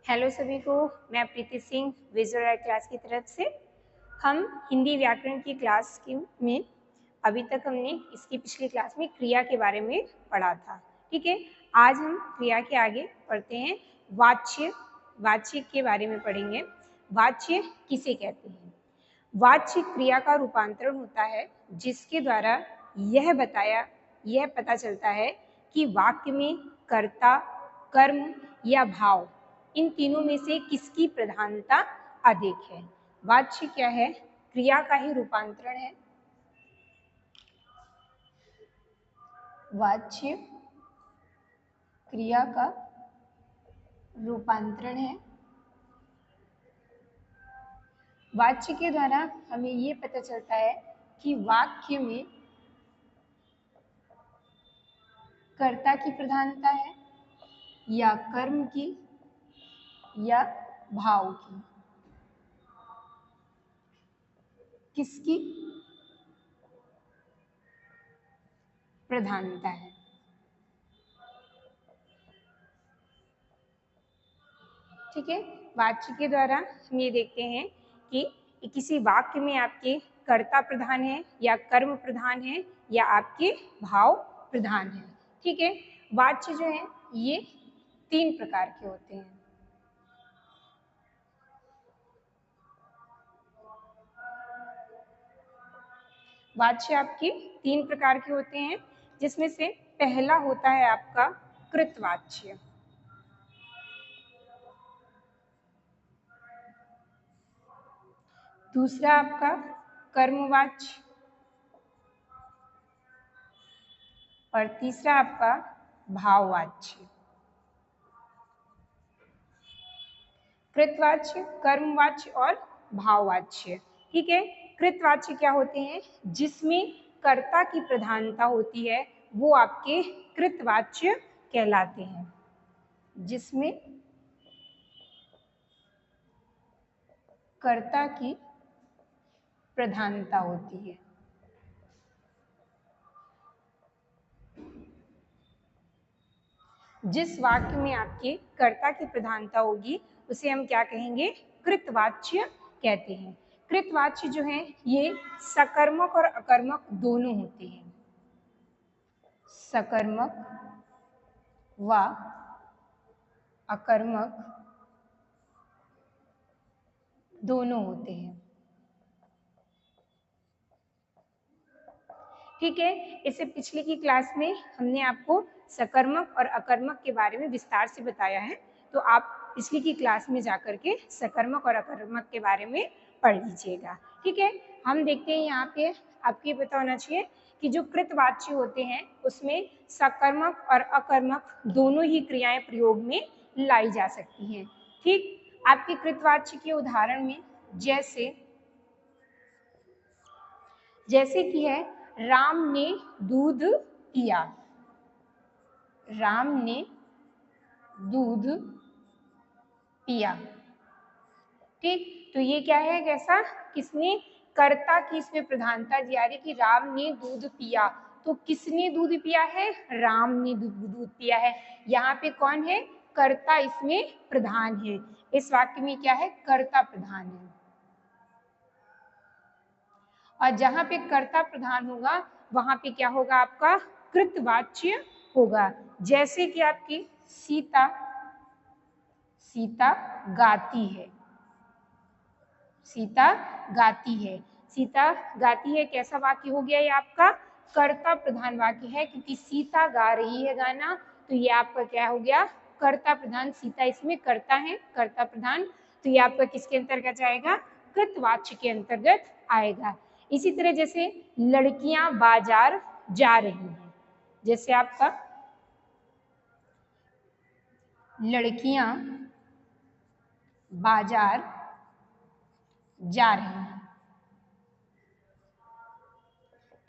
Hello सभी को, मैं प्रीति सिंह विजुअल आर्ट क्लास की तरफ से। हम हिंदी व्याकरण की क्लास में अभी तक हमने इसकी पिछली क्लास में क्रिया के बारे में पढ़ा था। ठीक है, आज हम क्रिया के आगे पढ़ते हैं। वाच्य वाच्य के बारे में पढ़ेंगे। वाच्य किसे कहते हैं? वाच्य क्रिया का रूपांतरण होता है जिसके द्वारा यह पता चलता है कि वाक्य में कर्ता, कर्म या भाव इन तीनों में से किसकी प्रधानता अधिक है। वाच्य क्या है? क्रिया का ही रूपांतरण है। वाच्य क्रिया का रूपांतरण है। वाच्य के द्वारा हमें ये पता चलता है कि वाक्य में कर्ता की प्रधानता है या कर्म की या भाव की। किसकी प्रधानता है? ठीक है, वाच्य के द्वारा हम ये देखते हैं कि किसी वाक्य में आपके कर्ता प्रधान है या कर्म प्रधान है या आपके भाव प्रधान है। ठीक है, वाच्य जो है ये 3 प्रकार के होते हैं। वाच्य आपके 3 प्रकार के होते हैं, जिसमें से पहला होता है आपका कृतवाच्य। दूसरा आपका कर्मवाच्य और तीसरा आपका भाववाच्य। कृतवाच्य, कर्मवाच्य और भाववाच्य। ठीक है, कृतवाच्य क्या होते हैं? जिसमें कर्ता की प्रधानता होती है वो आपके कृतवाच्य कहलाते हैं। जिसमें कर्ता की प्रधानता होती है। जिस वाक्य में आपके कर्ता की प्रधानता होगी उसे हम क्या कहेंगे? कृतवाच्य कहते हैं। कृतवाच्य जो है ये सकर्मक और अकर्मक दोनों होते हैं। सकर्मक व अकर्मक दोनों होते हैं। ठीक है, इससे पिछली की क्लास में हमने आपको सकर्मक और अकर्मक के बारे में विस्तार से बताया है, तो आप पिछली की क्लास में जाकर के सकर्मक और अकर्मक के बारे में पढ़ लीजिएगा। ठीक है, हम देखते हैं यहाँ पे आपको ये पता होना चाहिए कि जो कृतवाच्य होते हैं उसमें सकर्मक और अकर्मक दोनों ही क्रियाएं प्रयोग में लाई जा सकती हैं। ठीक, आपके कृतवाच्य के उदाहरण में जैसे कि है राम ने दूध पिया। राम ने दूध पिया। ठीक, तो ये क्या है? कैसा? किसने? कर्ता की इसमें प्रधानता दी जा रही कि राम ने दूध पिया। तो किसने दूध पिया है? राम ने दूध पिया है। यहाँ पे कौन है? कर्ता इसमें प्रधान है। इस वाक्य में क्या है? कर्ता प्रधान है। और जहां पे कर्ता प्रधान होगा वहां पे क्या होगा? आपका कृतवाच्य होगा। जैसे कि आपकी सीता गाती है। सीता गाती है। सीता गाती है कैसा वाक्य हो गया? ये आपका कर्ता प्रधान वाक्य है, क्योंकि सीता गा रही है गाना, तो ये आपका क्या हो गया? कर्ता प्रधान। सीता इसमें कर्ता है, कर्ता प्रधान, तो ये आपका किसके अंतर्गत आएगा? कृतवाच्य के अंतर्गत आएगा। इसी तरह जैसे लड़कियां बाजार जा रही हैं, जैसे आपका लड़कियां बाजार जा रही हैं।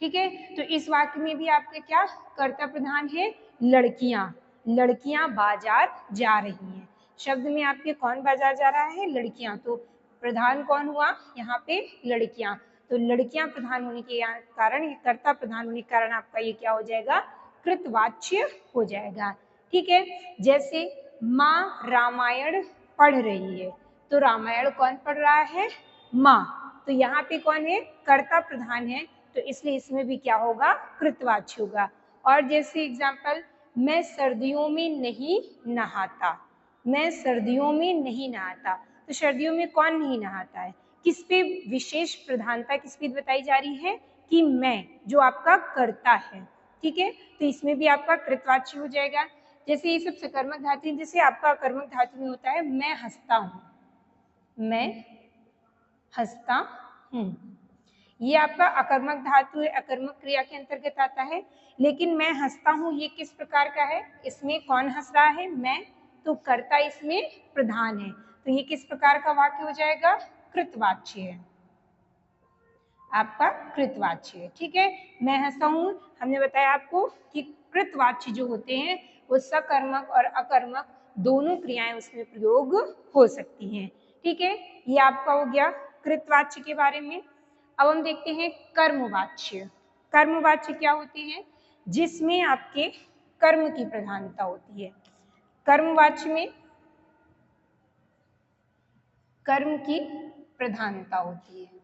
ठीक है, तो इस वाक्य में भी आपके क्या कर्ता प्रधान है? लड़कियां। लड़कियां बाजार जा रही हैं। शब्द में आपके कौन बाजार जा रहा है? लड़कियां। तो प्रधान कौन हुआ यहाँ पे? लड़कियां। तो लड़कियां प्रधान होने के कारण, कर्ता प्रधान होने के कारण आपका ये क्या हो जाएगा? कृतवाच्य हो जाएगा। ठीक है, जैसे माँ रामायण पढ़ रही है। तो रामायण कौन पढ़ रहा है? माँ। तो यहाँ पे कौन है? कर्ता प्रधान है, तो इसलिए इसमें भी क्या होगा? कृतवाची होगा। और जैसे एग्जाम्पल, मैं सर्दियों में नहीं नहाता, मैं सर्दियों में नहीं नहाता, तो सर्दियों में कौन नहीं नहाता है? किस पे विशेष प्रधानता किस पे बताई जा रही है? कि मैं, जो आपका कर्ता है। ठीक है, तो इसमें भी आपका कृतवाची हो जाएगा। जैसे ये सब सकर्मक धातु हैं, जैसे आपका अकर्मक धातु में होता है मैं हंसता हूँ, मैं हंसता हूँ, ये आपका अकर्मक धातु है, अकर्मक क्रिया के अंतर्गत आता है। लेकिन मैं हंसता हूँ ये किस प्रकार का है? इसमें कौन हंस रहा है? मैं। तो कर्ता इसमें प्रधान है, तो ये किस प्रकार का वाक्य हो जाएगा? कृतवाच्य है, आपका कृतवाच्य है। ठीक है, मैं हंसता हूँ, हमने बताया आपको कि कृतवाच्य जो होते हैं वो सकर्मक और अकर्मक दोनों क्रियाएं उसमें प्रयोग हो सकती हैं। ठीक है, ये आपका हो गया कृतवाच्य के बारे में। अब हम देखते हैं कर्मवाच्य। कर्मवाच्य क्या होते हैं? जिसमें आपके कर्म की प्रधानता होती है। कर्मवाच्य में कर्म की प्रधानता होती है।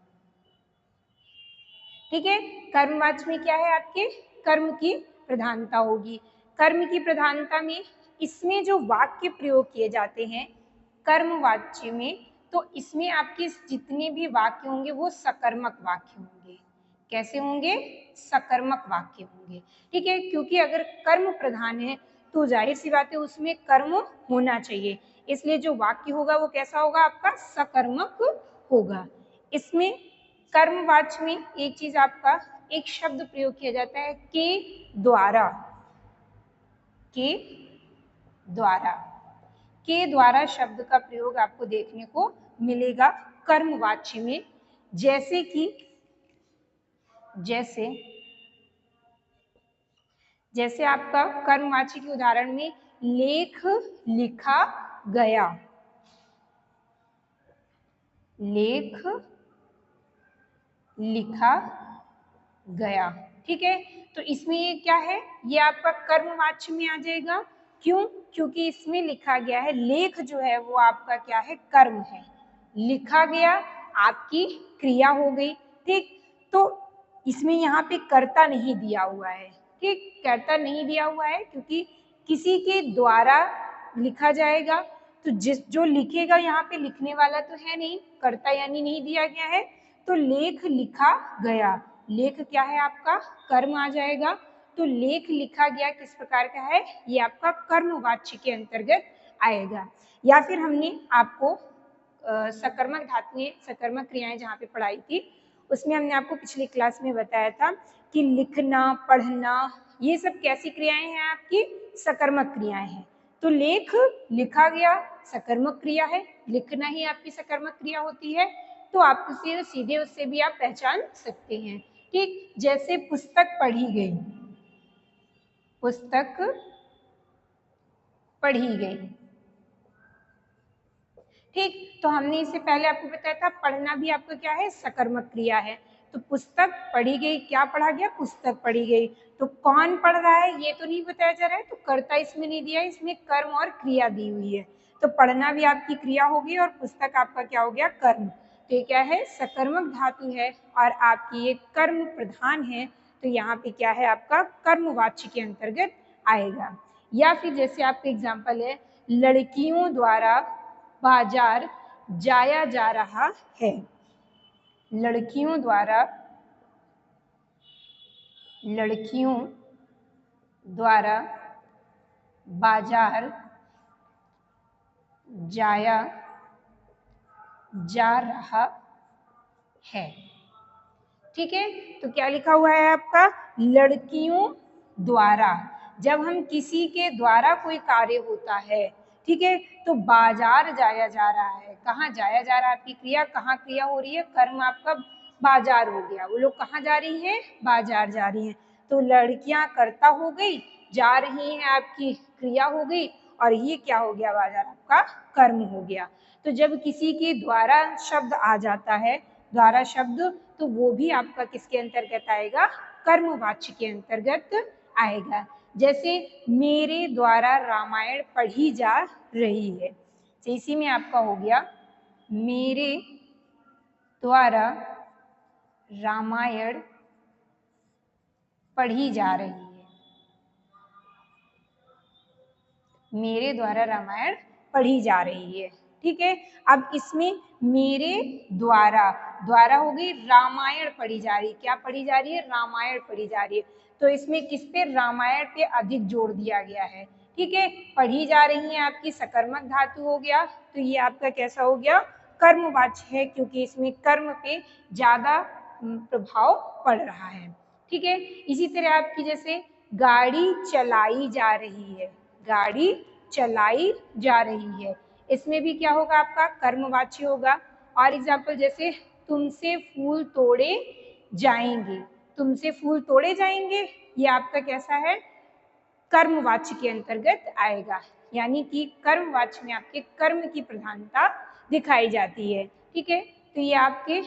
ठीक है, कर्मवाच्य में क्या है? आपके कर्म की प्रधानता होगी। कर्म की प्रधानता में इसमें जो वाक्य प्रयोग किए जाते हैं कर्मवाच्य में, तो इसमें आपके जितने भी वाक्य होंगे वो सकर्मक वाक्य होंगे। कैसे होंगे? सकर्मक वाक्य होंगे। ठीक है, क्योंकि अगर कर्म प्रधान है तो जाहिर सी बात है उसमें कर्म होना चाहिए, इसलिए जो वाक्य होगा वो कैसा होगा? आपका सकर्मक होगा। इसमें कर्मवाच्य में एक चीज आपका एक शब्द प्रयोग किया जाता है के द्वारा। के द्वारा, के द्वारा शब्द का प्रयोग आपको देखने को मिलेगा कर्मवाच्य में। जैसे कि जैसे आपका कर्मवाच्य के उदाहरण में लेख लिखा गया, लेख लिखा गया। ठीक है, तो इसमें ये क्या है? ये आपका कर्मवाच्य में आ जाएगा। क्यों? क्योंकि इसमें लिखा गया है, लेख जो है वो आपका क्या है? कर्म है, लिखा गया आपकी क्रिया हो गई। ठीक, तो इसमें यहाँ पे कर्ता नहीं दिया हुआ है। ठीक, कर्ता नहीं दिया हुआ है क्योंकि किसी के द्वारा लिखा जाएगा, तो जो लिखेगा यहाँ पे लिखने वाला तो है नहीं, कर्ता यानी नहीं दिया गया है। तो लेख लिखा गया, लेख क्या है? आपका कर्म आ जाएगा। तो लेख लिखा गया किस प्रकार का है? ये आपका कर्मवाच्य के अंतर्गत आएगा। या फिर हमने आपको सकर्मक धातुएं, सकर्मक क्रियाएं जहाँ पे पढ़ाई थी, उसमें हमने आपको पिछली क्लास में बताया था कि लिखना, पढ़ना, ये सब कैसी क्रियाएं हैं? आपकी सकर्मक क्रियाएं हैं। तो लेख लिखा गया सकर्मक क्रिया है, लिखना ही आपकी सकर्मक क्रिया होती है। तो आप सीधे उससे भी आप पहचान सकते हैं। ठीक, जैसे पुस्तक पढ़ी गई, पुस्तक पढ़ी गई। ठीक, तो हमने इससे पहले आपको बताया था पढ़ना भी आपका क्या है? सकर्मक क्रिया है। तो पुस्तक पढ़ी गई, क्या पढ़ा गया? पुस्तक पढ़ी गई। तो कौन पढ़ रहा है ये तो नहीं बताया जा रहा है, तो कर्ता इसमें नहीं दिया है, इसमें कर्म और क्रिया दी हुई है। तो पढ़ना भी आपकी क्रिया होगी और पुस्तक आपका क्या हो गया? कर्म। तो ये क्या है? सकर्मक धातु है और आपकी ये कर्म प्रधान है, तो यहाँ पे क्या है? आपका कर्मवाच्य के अंतर्गत आएगा। या फिर जैसे आपका एग्जाम्पल है, लड़कियों द्वारा बाजार जाया जा रहा है, लड़कियों द्वारा बाजार जाया जा रहा है। ठीक है, तो क्या लिखा हुआ है आपका? लड़कियों द्वारा। जब हम किसी के द्वारा कोई कार्य होता है, ठीक है, तो बाजार जाया जा रहा है। कहाँ जाया जा रहा है? आपकी क्रिया कहाँ क्रिया हो रही है? कर्म आपका बाजार हो गया, वो लोग कहाँ जा रही हैं? बाजार जा रही हैं। तो लड़कियां कर्ता हो गई, जा रही हैं आपकी क्रिया हो गई, और ये क्या हो गया? बाजार आपका कर्म हो गया। तो जब किसी के द्वारा शब्द आ जाता है, द्वारा शब्द, तो वो भी आपका किसके अंतर्गत आएगा? कर्मवाच्य के अंतर्गत आएगा। जैसे मेरे द्वारा रामायण पढ़ी जा रही है, तो इसी में आपका हो गया मेरे द्वारा रामायण पढ़ी जा रही है। मेरे द्वारा रामायण पढ़ी जा रही है। ठीक है, अब इसमें मेरे द्वारा, द्वारा हो गई रामायण पढ़ी जा रही है। क्या पढ़ी जा रही है? रामायण पढ़ी जा रही है। तो इसमें किस पे? रामायण पे अधिक जोर दिया गया है। ठीक है, पढ़ी जा रही है आपकी सकर्मक धातु हो गया, तो ये आपका कैसा हो गया? कर्मवाच्य है, क्योंकि इसमें कर्म पे ज्यादा प्रभाव पड़ रहा है। ठीक है, इसी तरह आपकी जैसे गाड़ी चलाई जा रही है, गाड़ी चलाई जा रही है, इसमें भी क्या होगा? आपका कर्मवाच्य होगा। और एग्जाम्पल जैसे तुमसे फूल तोड़े जाएंगे, तुमसे फूल तोड़े जाएंगे, ये आपका कैसा है? कर्मवाच्य के अंतर्गत आएगा, यानी कि कर्मवाच्य में आपके कर्म की प्रधानता दिखाई जाती है। ठीक है, तो ये आपके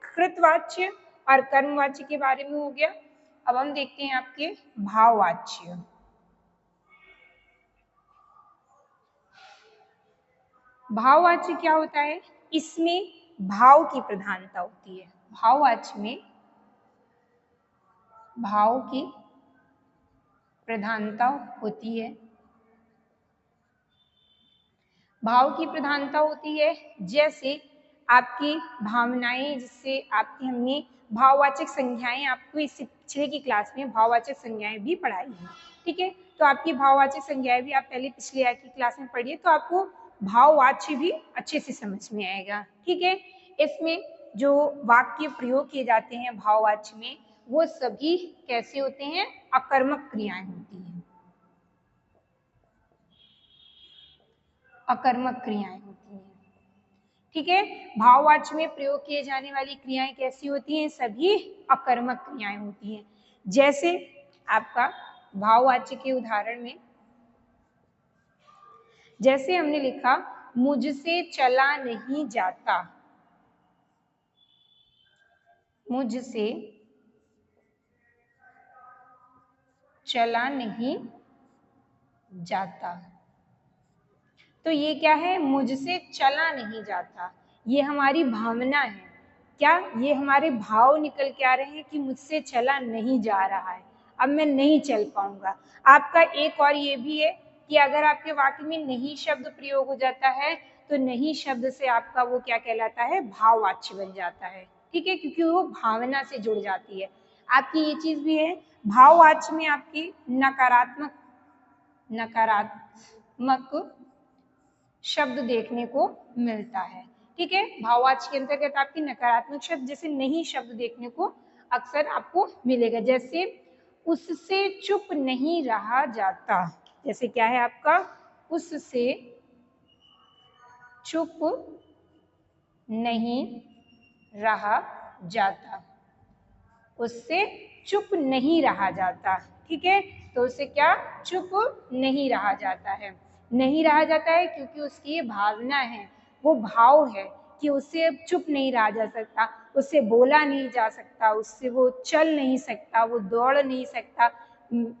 कृतवाच्य और कर्मवाच्य के बारे में हो गया। अब हम देखते हैं आपके भाववाच्य। भाववाच्य क्या होता है? इसमें भाव की प्रधानता होती है। भाववाच्य में भाव की प्रधानता होती है। भाव की प्रधानता होती है जैसे आपकी भावनाएं, जिससे आपकी हमने भाववाचक संज्ञाएं आपको इससे पिछले की क्लास में भाववाचक संज्ञाएं भी पढ़ाई है। ठीक है, तो आपकी भाववाचक संज्ञाएं भी आप पहले पिछले की क्लास में पढ़िए, तो आपको भाववाच्य भी अच्छे से समझ में आएगा। ठीक है, इसमें जो वाक्य प्रयोग किए जाते हैं भाववाच्य में, वो सभी कैसे होते हैं? अकर्मक क्रियाएं होती हैं, अकर्मक क्रियाएं होती हैं। ठीक है, भाववाच्य में प्रयोग किए जाने वाली क्रियाएं कैसी होती हैं? सभी अकर्मक क्रियाएं होती हैं। जैसे आपका भाववाच्य के उदाहरण में जैसे हमने लिखा मुझसे चला नहीं जाता, मुझसे चला नहीं जाता, तो ये क्या है? मुझसे चला नहीं जाता, ये हमारी भावना है। क्या? ये हमारे भाव निकल के आ रहे हैं कि मुझसे चला नहीं जा रहा है, अब मैं नहीं चल पाऊंगा। आपका एक और ये भी है कि अगर आपके वाक्य में नहीं शब्द प्रयोग हो जाता है, तो नहीं शब्द से आपका वो क्या कहलाता है? भाववाच्य बन जाता है। ठीक है, क्योंकि वो भावना से जुड़ जाती है। आपकी ये चीज भी है, भाववाच्य में आपकी नकारात्मक नकारात्मक शब्द देखने को मिलता है। ठीक है, भाववाच्य के अंतर्गत आपकी नकारात्मक शब्द जैसे नहीं शब्द देखने को अक्सर आपको मिलेगा। जैसे उससे चुप नहीं रहा जाता, जैसे क्या है आपका? उससे चुप नहीं रहा जाता, उससे चुप नहीं रहा जाता। ठीक है, तो उससे क्या? चुप नहीं रहा जाता है। नहीं रहा जाता है क्योंकि उसकी ये भावना है, वो भाव है कि उससे अब चुप नहीं रहा जा सकता, उससे बोला नहीं जा सकता, उससे वो चल नहीं सकता, वो दौड़ नहीं सकता।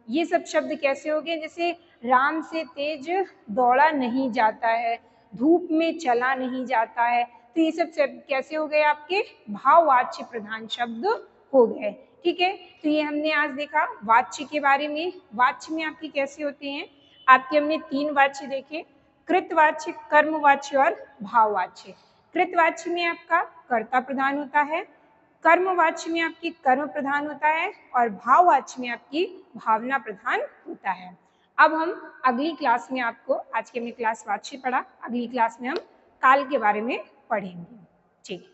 ये सब शब्द कैसे हो गए? जैसे राम से तेज दौड़ा नहीं जाता है, धूप में चला नहीं जाता है, तो ये सब शब्द कैसे हो गए? आपके भाववाच्य प्रधान शब्द हो गए। ठीक है, तो ये हमने आज देखा वाच्य के बारे में। वाच्य में आपके कैसे होते हैं? आपके हमने 3 वाच्य देखे, कृतवाच्य, कर्मवाच्य और भाववाच्य। कृतवाच्य में आपका कर्ता प्रधान होता है, कर्मवाच्य में आपकी कर्म प्रधान होता है और भाववाच्य में आपकी भावना प्रधान होता है। अब हम अगली क्लास में आपको, आज की हमने क्लास वाच्य पढ़ा, अगली क्लास में हम काल के बारे में पढ़ेंगे। ठीक।